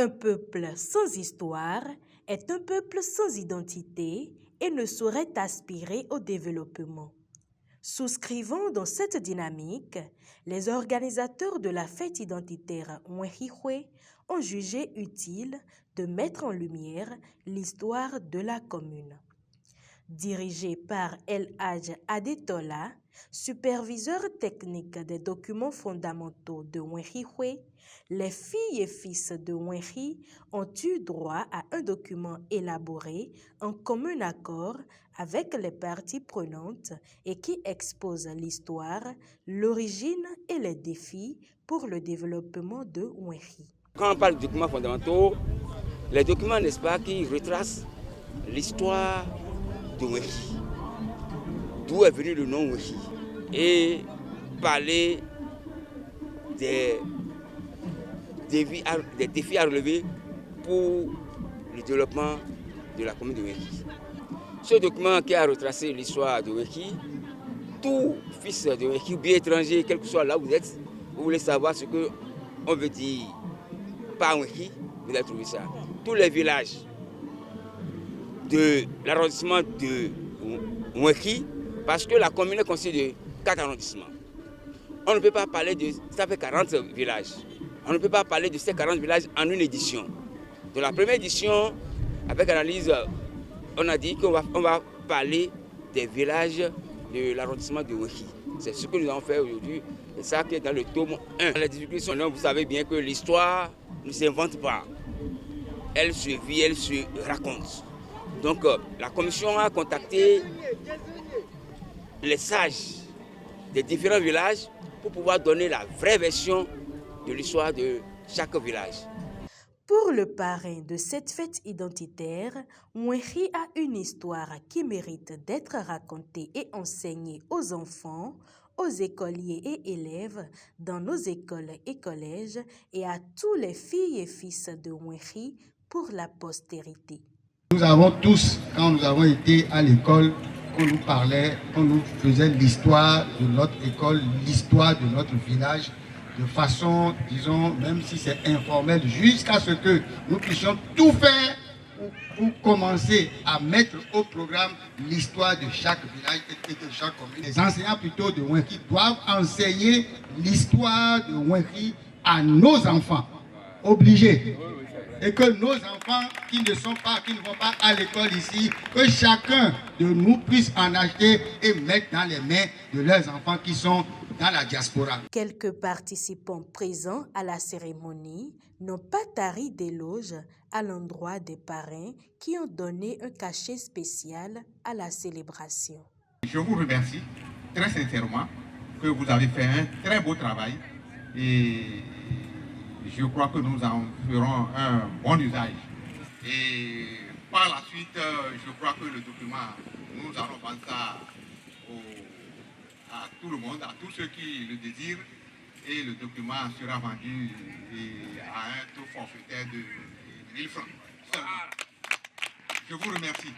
Un peuple sans histoire est un peuple sans identité et ne saurait aspirer au développement. Souscrivant dans cette dynamique, les organisateurs de la fête identitaire Mwenhihwe ont jugé utile de mettre en lumière l'histoire de la commune. Dirigé par El Hadj Adetola, superviseur technique des documents fondamentaux de Mwenhihwe, les filles et fils de Mwenhi ont eu droit à un document élaboré en commun accord avec les parties prenantes et qui expose l'histoire, l'origine et les défis pour le développement de Mwenhi. Quand on parle de documents fondamentaux, les documents, n'est-ce pas, qui retracent l'histoire de Mwenhi, d'où est venu le nom Mwenhi, et parler des défis à relever pour le développement de la commune de Mwenhi. Ce document qui a retracé l'histoire de Mwenhi, tout fils de Mwenhi, bien étranger, quel que soit là où vous êtes, vous voulez savoir ce qu'on veut dire par Mwenhi, vous allez trouver ça. Tous les villages de l'arrondissement de Mwenhi, parce que la commune est constituée de 4 arrondissements. On ne peut pas parler de... Ça fait 40 villages. On ne peut pas parler de ces 40 villages en une édition. De la première édition, avec analyse, on a dit qu'on va parler des villages de l'arrondissement de Mwenhi. C'est ce que nous avons fait aujourd'hui. Et ça qui est dans le tome 1. Les difficultés sont là, vous savez bien que l'histoire ne s'invente pas. Elle se vit, elle se raconte. Donc la commission a contacté les sages des différents villages pour pouvoir donner la vraie version de l'histoire de chaque village. Pour le parrain de cette fête identitaire, Mwenhi a une histoire qui mérite d'être racontée et enseignée aux enfants, aux écoliers et élèves dans nos écoles et collèges et à tous les filles et fils de Mwenhi pour la postérité. Nous avons tous, quand nous avons été à l'école, qu'on nous parlait, qu'on nous faisait l'histoire de notre école, l'histoire de notre village, de façon, disons, même si c'est informel, jusqu'à ce que nous puissions tout faire pour commencer à mettre au programme l'histoire de chaque village et de chaque commune. Les enseignants plutôt de Mwenhi doivent enseigner l'histoire de Mwenhi à nos enfants, obligés. Et que nos enfants qui ne vont pas à l'école ici, que chacun de nous puisse en acheter et mettre dans les mains de leurs enfants qui sont dans la diaspora. Quelques participants présents à la cérémonie n'ont pas tari d'éloges à l'endroit des parrains qui ont donné un cachet spécial à la célébration. Je vous remercie très sincèrement que vous avez fait un très beau travail et je crois que nous en ferons un bon usage. Et par la suite, je crois que le document, nous allons vendre ça à tout le monde, à tous ceux qui le désirent. Et le document sera vendu à un taux forfaitaire de 1000 francs. Je vous remercie.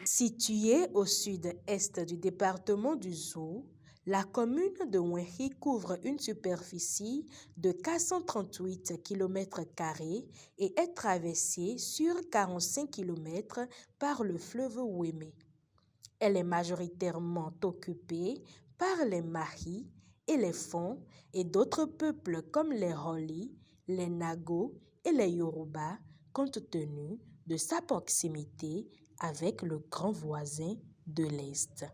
Située au sud-est du département du Zou, la commune de Mwenhi couvre une superficie de 438 km² et est traversée sur 45 km par le fleuve Ouémé. Elle est majoritairement occupée par les Mahis et les Fon et d'autres peuples comme les Roli, les Nago et les Yoruba, compte tenu de sa proximité avec le grand voisin de l'Est.